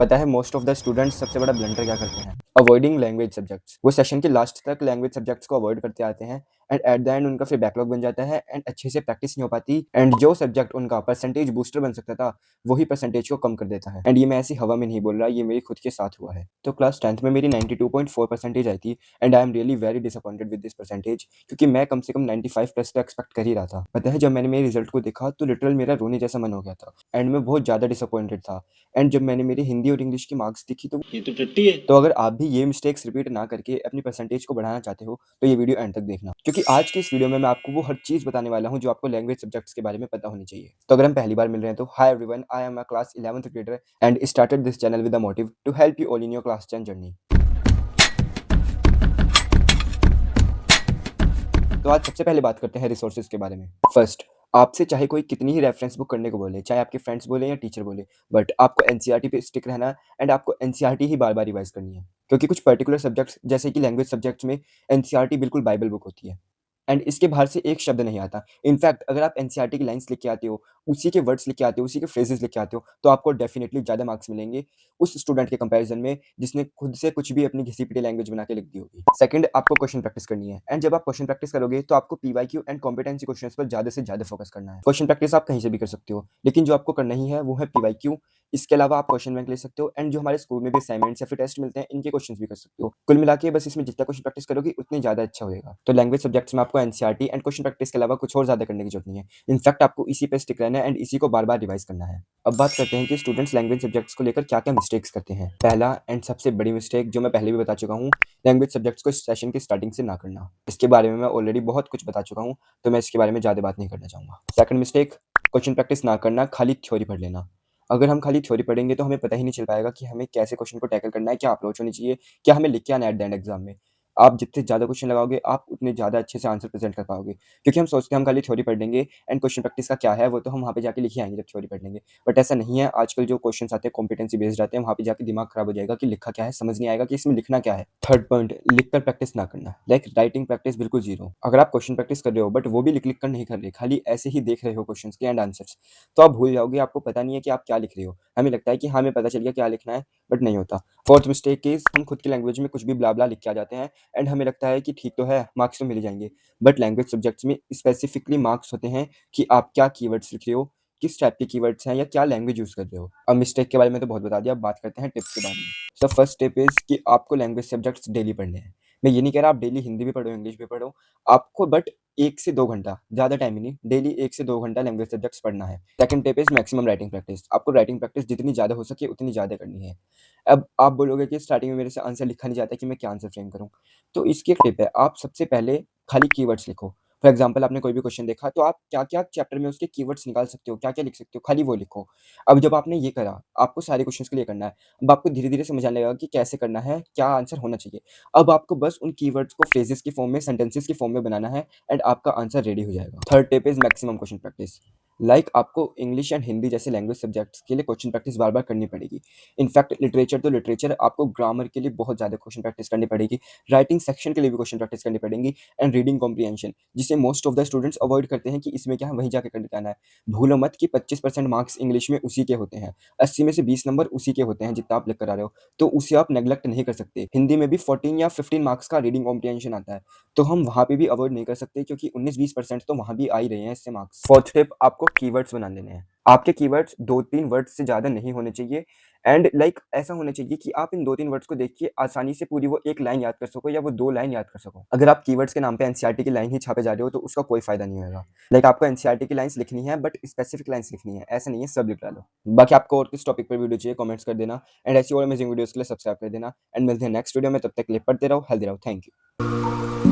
पता है most of the students सबसे बड़ा ब्लंडर क्या करते हैं? Avoiding language subjects. वो सेशन के लास्ट तक लैंग्वेज सब्जेक्ट्स को अवॉइड करते आते हैं एंड एट द एंड उनका फिर बैकलॉग बन जाता है एंड अच्छे से प्रैक्टिस नहीं हो पाती एंड जो सब्जेक्ट उनका परसेंटेज बूस्टर बन सकता था वही परसेंटेज को कम कर देता है। एंड ये मैं ऐसी हवा में नहीं बोल रहा, ये मेरी खुद के साथ हुआ है। तो क्लास 10th में मेरी 92.4 परसेंटेज आई थी and I am really very disappointed with this percentage, क्योंकि मैं कम से कम 95 प्लस तो एक्सपेक्ट कर ही रहा था। पता है जब मैंने मेरे रिजल्ट को देखा तो लिटरल मेरा रोने जैसा मन हो गया था एंड मैं बहुत ज़्यादा डिसअपॉइंटेड था। एंड जब मैंने मेरी हिंदी और इंग्लिश की मार्क्स देखी तो ये तो टट्टी है। तो अगर आप भी ये मिस्टेक्स रिपीट ना करके अपनी परसेंटेज को बढ़ाना चाहते हो तो ये वीडियो एंड तक देखना, क्योंकि आज की इस वीडियो में मैं आपको वो हर चीज़ बताने वाला हूँ जो आपको लैंग्वेज सब्जेक्ट्स के बारे में पता होनी चाहिए। तो अगर हम पहली बार मिल रहे हैं तो hi everyone, I am a class 11th grader and started this channel with the motive to help you all in your class 10 journey. तो आज सबसे पहले बात करते हैं रिसोर्सेज के बारे में। फर्स्ट, आपसे चाहे कोई कितनी ही रेफरेंस बुक करने को बोले, चाहे आपके फ्रेंड्स बोले या टीचर बोले, बट आपको एनसीईआरटी पे स्टिक रहना है एंड आपको एनसीईआरटी ही बार-बार रिवाइज करनी है। क्योंकि कुछ पर्टिकुलर सब्जेक्ट्स जैसे कि लैंग्वेज सब्जेक्ट्स में एनसीईआरटी बिल्कुल बाइबल बुक होती है एंड इसके बाहर से एक शब्द नहीं आता। इनफैक्ट अगर आप एनसीईआरटी की लाइन्स लिख के आते हो, उसी के वर्ड्स लिख के आते हो, उसी के फ्रेजेस लिख के आते हो, तो आपको डेफिनिटली ज़्यादा मार्क्स मिलेंगे उस स्टूडेंट के कंपैरिजन में जिसने खुद से कुछ भी अपनी घिसी-पिटी लैंग्वेज बना के लिख दी होगी। सेकंड, आपको क्वेश्चन प्रैक्टिस करनी है एंड जब आप क्वेश्चन प्रैक्टिस करोगे तो आपको पीवाईक्यू एंड कॉम्पिटेंसी क्वेश्चंस पर ज़्यादा से ज़्यादा फोकस करना है। क्वेश्चन प्रैक्टिस आप कहीं से भी कर सकते हो, लेकिन जो आपको करना ही है वो है पीवाईक्यू। इसके अलावा आप क्वेश्चन बैंक ले सकते हो एंड जो हमारे स्कूल में भी असाइनमेंट्स या फिर टेस्ट मिलते हैं, इनके क्वेश्चंस भी कर सकते हो। कुल मिला के बस इसमें जितना क्वेश्चन प्रैक्टिस करोगे उतनी ज़्यादा अच्छा होएगा। तो लैंग्वेज सब्जेक्ट्स में आपको एनसीईआरटी एंड क्वेश्चन प्रैक्टिस के अलावा कुछ और ज़्यादा करने की जरूरत नहीं है। इनफैक्ट आपको इसी पे स्टिक रहना है एंड इसी को बार-बार रिवाइज करना है। अब बात करते हैं कि स्टूडेंट्स लैंग्वेज सब्जेक्ट्स को लेकर क्या-क्या मिस्टेक्स करते हैं। पहला एंड सबसे बड़ी मिस्टेक जो मैं पहले भी बता चुका हूँ, लैंग्वेज सब्जेक्ट्स को सेशन की स्टार्टिंग से ना करना। इसके बारे में मैं ऑलरेडी बहुत कुछ बता चुका हूँ, तो मैं इसके बारे में ज़्यादा बात नहीं करना चाहूँगा। सेकंड मिस्टेक, क्वेश्चन प्रैक्टिस ना करना, खाली थ्योरी पढ़ लेना। अगर हम खाली थ्योरी पढ़ेंगे तो हमें पता ही नहीं चल पाएगा कि हमें कैसे क्वेश्चन को टैकल करना है, क्या अप्रोच होनी चाहिए, क्या हमें लिख के आना है एट द एंड एग्जाम में। आप जितने ज़्यादा क्वेश्चन लगाओगे, आप उतने ज़्यादा अच्छे से आंसर प्रेज़ेंट कर पाओगे। क्योंकि हम सोचते हैं हम खाली थ्योरी पढ़ लेंगे एंड क्वेश्चन प्रैक्टिस का क्या है वो तो हम वहाँ पे जाके लिख ही आएँगे जब थ्योरी पढ़ लेंगे। बट ऐसा नहीं है, आजकल जो क्वेश्चन्स आते हैं कॉम्पिटेंसी बेस्ड आते हैं, वहाँ पे जाके दिमाग खराब हो जाएगा कि लिखा क्या है, समझ नहीं आएगा कि इसमें लिखना क्या है। थर्ड पॉइंट, लिख कर प्रैक्टिस ना करना, लाइक राइटिंग प्रैक्टिस बिल्कुल ज़ीरो। अगर आप क्वेश्चन प्रैक्टिस कर रहे हो बट वो भी लिख-लिख कर नहीं कर रहे, खाली ऐसे ही देख रहे हो क्वेश्चन्स के एंड आंसर्स, तो आप भूल जाओगे, आपको पता नहीं है कि आप क्या लिख रहे हो। हमें लगता है कि हाँ, हमें पता चल गया क्या लिखना है, बट नहीं होता। फोर्थ मिस्टेक इज़ हम खुद की लैंग्वेज में कुछ भी ब्ला-ब्ला लिख के आ जाते हैं एंड हमें लगता है कि ठीक तो है, मार्क्स तो मिल ही जाएँगे। बट लैंग्वेज सब्जेक्ट्स में स्पेसिफिकली मार्क्स होते हैं कि आप क्या कीवर्ड्स लिख रहे हो, किस टाइप के कीवर्ड्स हैं या क्या लैंग्वेज यूज़ कर रहे हो। अब मिस्टेक के बारे में तो बहुत बता दिया, अब बात करते हैं टिप्स के बारे में। सो फर्स्ट टिप इज़ कि आपको लैंग्वेज सब्जेक्ट्स डेली पढ़ने हैं। मैं ये नहीं कह रहा आप डेली हिंदी भी पढ़ो, इंग्लिश भी पढ़ो, आपको बट 1 से 2 घंटा, ज़्यादा टाइम ही नहीं, डेली 1 से 2 घंटा लैंग्वेज सब्जेक्ट्स पढ़ना है। Second tip is maximum writing practice. आपको राइटिंग प्रैक्टिस जितनी ज़्यादा हो सके उतनी ज़्यादा करनी है। अब आप बोलोगे कि स्टार्टिंग में मेरे से आंसर लिखा नहीं जाता कि मैं क्या आंसर फ्रेम करूँ? तो इसकी एक टिप है, आप सबसे पहले खाली कीवर्ड्स लिखो। फॉर एग्ज़ाम्पल आपने कोई भी क्वेश्चन देखा तो आप क्या-क्या चैप्टर में उसके कीवर्ड्स निकाल सकते हो, क्या-क्या लिख सकते हो, खाली वो लिखो। अब जब आपने ये करा, आपको सारे क्वेश्चन्स के लिए करना है। अब आपको धीरे-धीरे समझ आने लगेगा कि कैसे करना है, क्या आंसर होना चाहिए। अब आपको बस उन कीवर्ड्स को फ्रेजेस की फॉर्म में, सेंटेंसेस की फॉर्म में बनाना है एंड आपका आंसर रेडी हो जाएगा। Third tip is maximum question practice. आपको इंग्लिश एंड हिंदी जैसे लैंग्वेज सब्जेक्ट्स के लिए क्वेश्चन प्रैक्टिस बार-बार करनी पड़ेगी। इनफैक्ट लिटरेचर तो लिटरेचर, आपको ग्रामर के लिए बहुत ज़्यादा क्वेश्चन प्रैक्टिस करनी पड़ेगी। राइटिंग सेक्शन के लिए भी क्वेश्चन प्रैक्टिस करनी पड़ेंगी एंड रीडिंग कॉम्प्रिहेंशन, जिसे most of the students avoid करते हैं कि इसमें क्या है, वहीं जाके करके आना है। भूलो मत कि 25% मार्क्स इंग्लिश में उसी के होते हैं। 80 में से 20 नंबर उसी के होते हैं जितना आप लिख कर आ रहे हो। तो उसे आप नेग्लेक्ट नहीं कर सकते। हिंदी में भी 14 या 15 मार्क्स का रीडिंग कॉम्प्रिहेंशन आता है। तो हम वहाँ पे भी अवॉइड नहीं कर सकते क्योंकि 19-20% तो वहाँ भी आ ही रहे हैं इससे मार्क्स। फोर्थ टिप, आपको कीवर्ड्स बना लेने हैं। आपके कीवर्ड्स 2-3 वर्ड्स से ज़्यादा नहीं होने चाहिए एंड ऐसा होना चाहिए कि आप इन 2-3 वर्ड्स को देख के आसानी से पूरी वो 1 लाइन याद कर सको या वो 2 लाइन याद कर सको। अगर आप कीवर्ड्स के नाम पे एनसीईआरटी की लाइन ही छापे जा रहे हो तो उसका कोई फ़ायदा नहीं होगा। आपको एनसीईआरटी की लाइन्स लिखनी है बट स्पेसिफिक लाइन्स लिखनी है, ऐसा नहीं है सब लिख डालो। बाकी आपको और किस टॉपिक पर वीडियो चाहिए कमेंट्स कर देना एंड ऐसी और अमेजिंग वीडियोज़ के लिए सब्सक्राइब कर देना एंड मिलते हैं नेक्स्ट वीडियो में। तब तक के लिए पढ़ते रहो, हेल्दी रहो। Thank you.